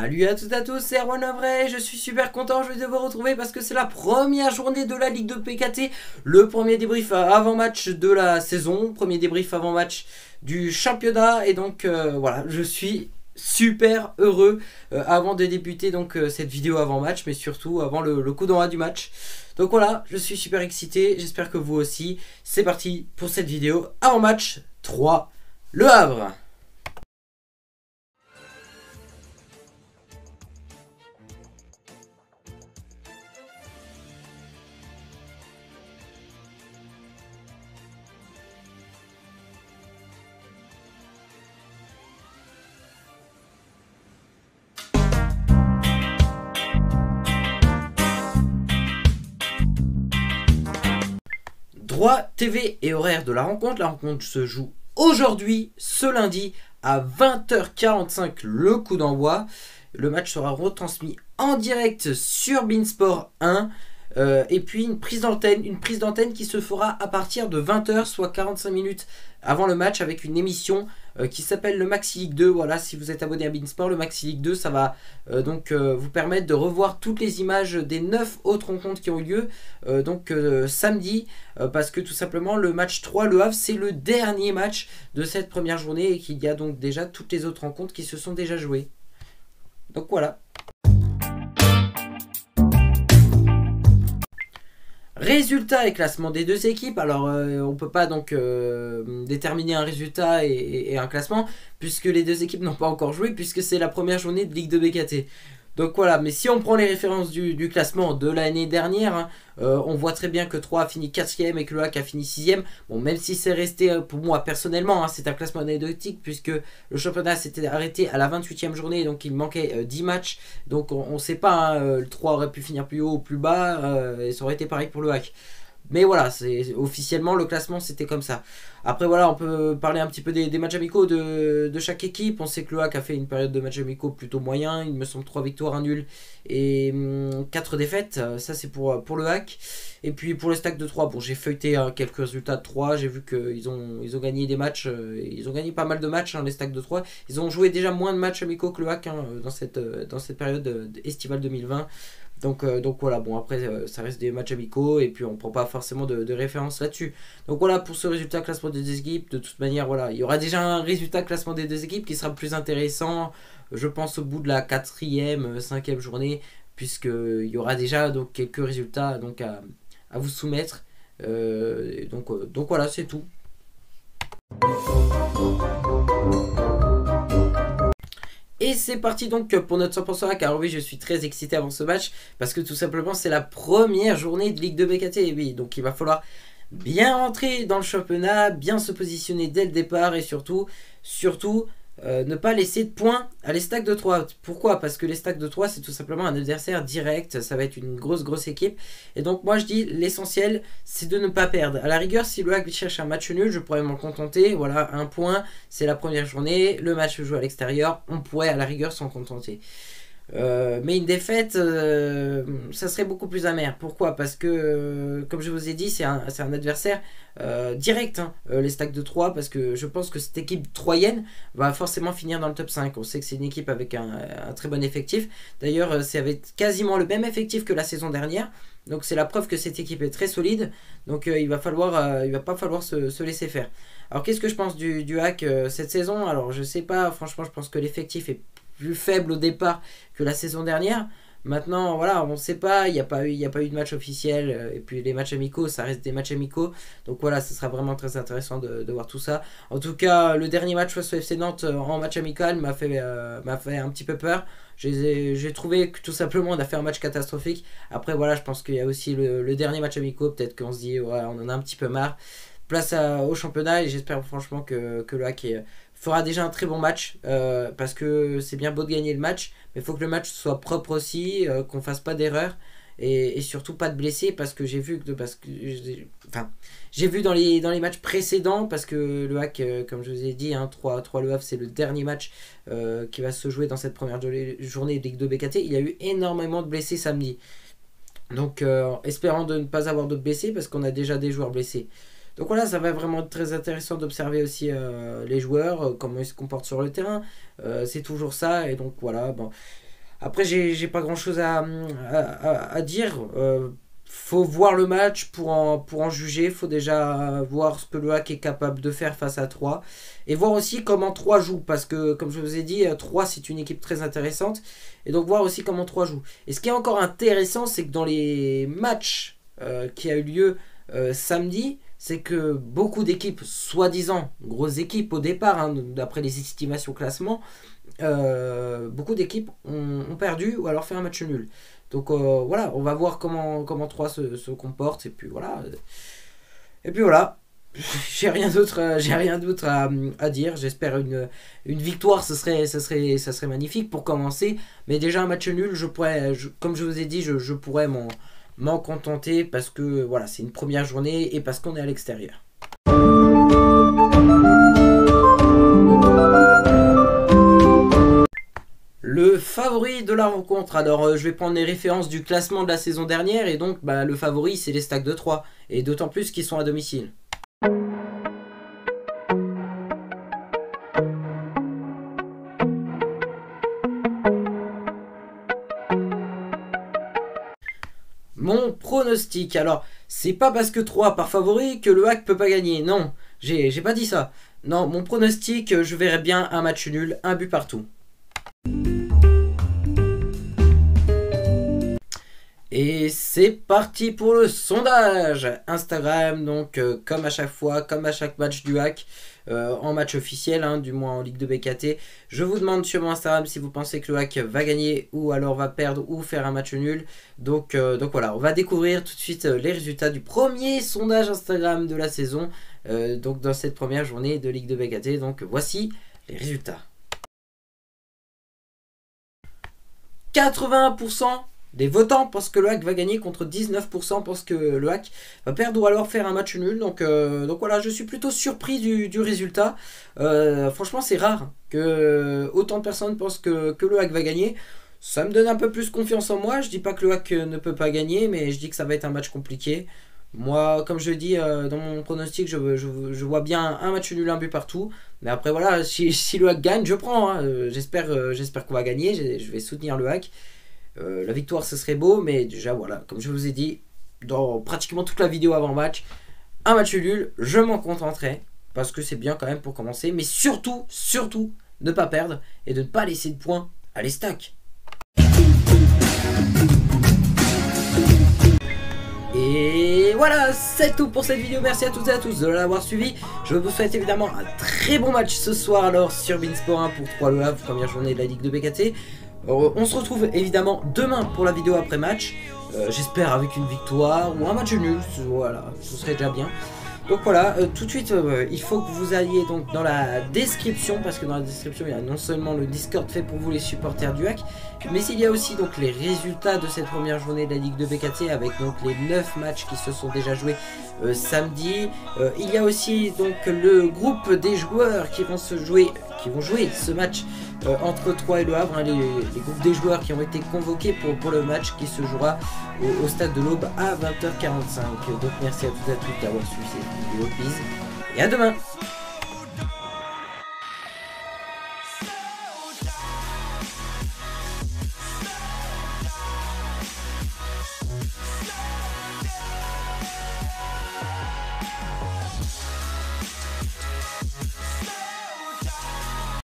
Salut à toutes et à tous, c'est Erwan Avray, je suis super content de vous retrouver parce que c'est la première journée de la Ligue de PKT, le premier débrief avant-match de la saison, premier débrief avant-match du championnat et donc voilà, je suis super heureux avant de débuter donc cette vidéo avant-match mais surtout avant le coup d'envoi du match. Donc voilà, je suis super excité, j'espère que vous aussi. C'est parti pour cette vidéo avant-match 3, Le Havre. Droit TV et horaire de la rencontre se joue aujourd'hui, ce lundi, à 20h45, le coup d'envoi. Le match sera retransmis en direct sur Beansport 1. Et puis une prise d'antenne qui se fera à partir de 20h, soit 45 minutes avant le match, avec une émission qui s'appelle le Maxi League 2. Voilà, si vous êtes abonné à Beansport, le Maxi League 2, ça va vous permettre de revoir toutes les images des 9 autres rencontres qui ont eu lieu samedi, parce que tout simplement le match 3, Le Havre, c'est le dernier match de cette première journée et qu'il y a donc déjà toutes les autres rencontres qui se sont déjà jouées. Donc voilà. Résultat et classement des deux équipes. Alors on peut pas donc déterminer un résultat et un classement puisque les deux équipes n'ont pas encore joué, puisque c'est la première journée de Ligue de BKT. Donc voilà, mais si on prend les références du classement de l'année dernière, on voit très bien que 3 a fini 4ème et que le HAC a fini 6ème. Bon, même si c'est resté, pour moi personnellement, c'est un classement anecdotique, puisque le championnat s'était arrêté à la 28ème journée, donc il manquait 10 matchs. Donc on ne sait pas, le 3 aurait pu finir plus haut ou plus bas, et ça aurait été pareil pour le HAC. Mais voilà, officiellement le classement c'était comme ça. Après voilà, on peut parler un petit peu des matchs amicaux de chaque équipe. On sait que le HAC a fait une période de matchs amicaux plutôt moyen. Il me semble 3 victoires, 1 nul et 4 défaites. Ça c'est pour le HAC. Et puis pour le stack de 3, bon, j'ai feuilleté quelques résultats de 3. J'ai vu qu'ils ont gagné des matchs. Ils ont gagné pas mal de matchs, les stacks de 3. Ils ont joué déjà moins de matchs amicaux que le HAC dans cette période estivale 2020. Donc voilà, bon après ça reste des matchs amicaux et puis on prend pas forcément de référence là-dessus. Donc voilà pour ce résultat classement des deux équipes. De toute manière voilà, il y aura déjà un résultat classement des deux équipes qui sera plus intéressant, je pense, au bout de la 4ème, 5ème journée, puisqu'il y aura déjà donc quelques résultats donc à vous soumettre. Donc voilà, c'est tout. Et c'est parti donc pour notre 100% hack. Alors oui, je suis très excité avant ce match parce que tout simplement c'est la première journée de Ligue de BKT. Et oui, donc il va falloir bien rentrer dans le championnat, bien se positionner dès le départ et surtout ne pas laisser de points à les stacks de 3. Pourquoi? Parce que les stacks de 3 c'est tout simplement un adversaire direct, ça va être une grosse équipe. Et donc moi je dis l'essentiel c'est de ne pas perdre. À la rigueur, si le HAC cherche un match nul, je pourrais m'en contenter. Voilà, un point, c'est la première journée, le match se joue à l'extérieur, on pourrait à la rigueur s'en contenter. Mais une défaite, ça serait beaucoup plus amer. Pourquoi? Parce que, comme je vous ai dit, c'est un adversaire direct, les stacks de 3, parce que je pense que cette équipe troyenne va forcément finir dans le top 5. On sait que c'est une équipe avec un très bon effectif. D'ailleurs, c'est avec quasiment le même effectif que la saison dernière. Donc c'est la preuve que cette équipe est très solide. Donc il va pas falloir se laisser faire. Alors qu'est-ce que je pense du HAC cette saison? Alors je sais pas, franchement je pense que l'effectif est plus faible au départ que la saison dernière. Maintenant voilà, on ne sait pas, il n'y a pas eu de match officiel, et puis les matchs amicaux ça reste des matchs amicaux, donc voilà, ce sera vraiment très intéressant de voir tout ça. En tout cas le dernier match face au FC Nantes en match amical m'a fait un petit peu peur. J'ai trouvé que tout simplement on a fait un match catastrophique. Après voilà, je pense qu'il y a aussi le dernier match amicaux, peut-être qu'on se dit ouais, on en a un petit peu marre. Place au championnat, et j'espère franchement que le HAC fera déjà un très bon match, parce que c'est bien beau de gagner le match, mais il faut que le match soit propre aussi, qu'on fasse pas d'erreur et surtout pas de blessés, parce que j'ai vu j'ai vu dans les matchs précédents, parce que le HAC, comme je vous ai dit, 3 Le Havre c'est le dernier match qui va se jouer dans cette première journée de Ligue 2 BKT. Il y a eu énormément de blessés samedi, donc espérant de ne pas avoir d'autres blessés, parce qu'on a déjà des joueurs blessés. Donc voilà, ça va vraiment être très intéressant d'observer aussi les joueurs, comment ils se comportent sur le terrain. C'est toujours ça, et donc voilà, bon. Après, j'ai pas grand chose à dire. Faut voir le match pour en juger. Faut déjà voir ce que le Hack est capable de faire face à 3. Et voir aussi comment 3 joue. Parce que, comme je vous ai dit, 3 c'est une équipe très intéressante. Et donc voir aussi comment 3 joue. Et ce qui est encore intéressant, c'est que dans les matchs qui a eu lieu samedi, c'est que beaucoup d'équipes, soi-disant grosses équipes au départ, hein, d'après les estimations classement, beaucoup d'équipes ont perdu ou alors fait un match nul. Donc voilà, on va voir comment 3 se comporte. Et puis voilà. Et puis voilà. J'ai rien d'autre à dire. J'espère une victoire, ça serait magnifique pour commencer. Mais déjà un match nul, comme je vous ai dit, je pourrais m'en contenter parce que voilà, c'est une première journée et parce qu'on est à l'extérieur. Le favori de la rencontre, alors je vais prendre les références du classement de la saison dernière et donc le favori c'est les Stacks de 3 et d'autant plus qu'ils sont à domicile. Mon pronostic, alors c'est pas parce que 3 par favori que le Hack peut pas gagner, non, j'ai pas dit ça. Non, mon pronostic, je verrais bien un match nul, un but partout. Et c'est parti pour le sondage Instagram, donc comme à chaque fois, comme à chaque match du Hack, en match officiel, hein, du moins en Ligue de BKT. Je vous demande sur mon Instagram si vous pensez que le Hack va gagner ou alors va perdre ou faire un match nul. Donc voilà, on va découvrir tout de suite les résultats du premier sondage Instagram de la saison, donc dans cette première journée de Ligue de BKT. Donc voici les résultats. 81% des votants pensent que le Hack va gagner contre 19% pensent que le Hack va perdre ou alors faire un match nul. Donc voilà, je suis plutôt surpris du résultat. Franchement, c'est rare que autant de personnes pensent que le Hack va gagner. Ça me donne un peu plus confiance en moi. Je dis pas que le Hack ne peut pas gagner, mais je dis que ça va être un match compliqué. Moi, comme je dis dans mon pronostic, je vois bien un match nul, un but partout. Mais après, voilà, si le Hack gagne, je prends. Hein. J'espère qu'on va gagner. Je vais soutenir le Hack. La victoire ce serait beau, mais déjà voilà, comme je vous ai dit dans pratiquement toute la vidéo avant match, un match nul, je m'en contenterai parce que c'est bien quand même pour commencer, mais surtout ne pas perdre et de ne pas laisser de points à les stacks. Et voilà, c'est tout pour cette vidéo. Merci à toutes et à tous de l'avoir suivi. Je vous souhaite évidemment un très bon match ce soir alors sur Beansport 1 pour 3 Le Havre, première journée de la Ligue de BKT. On se retrouve évidemment demain pour la vidéo après match. J'espère avec une victoire ou un match nul. Voilà, ce serait déjà bien. Donc voilà, tout de suite, il faut que vous alliez donc dans la description, parce que dans la description il y a non seulement le Discord fait pour vous les supporters du Hack, mais il y a aussi donc les résultats de cette première journée de la Ligue de BKT avec donc les 9 matchs qui se sont déjà joués samedi. Il y a aussi donc le groupe des joueurs qui vont jouer ce match entre 3 et Le Havre, hein, les groupes des joueurs qui ont été convoqués pour le match qui se jouera au stade de l'Aube à 20h45. Donc merci à toutes et à tous d'avoir suivi cette vidéo, et à demain.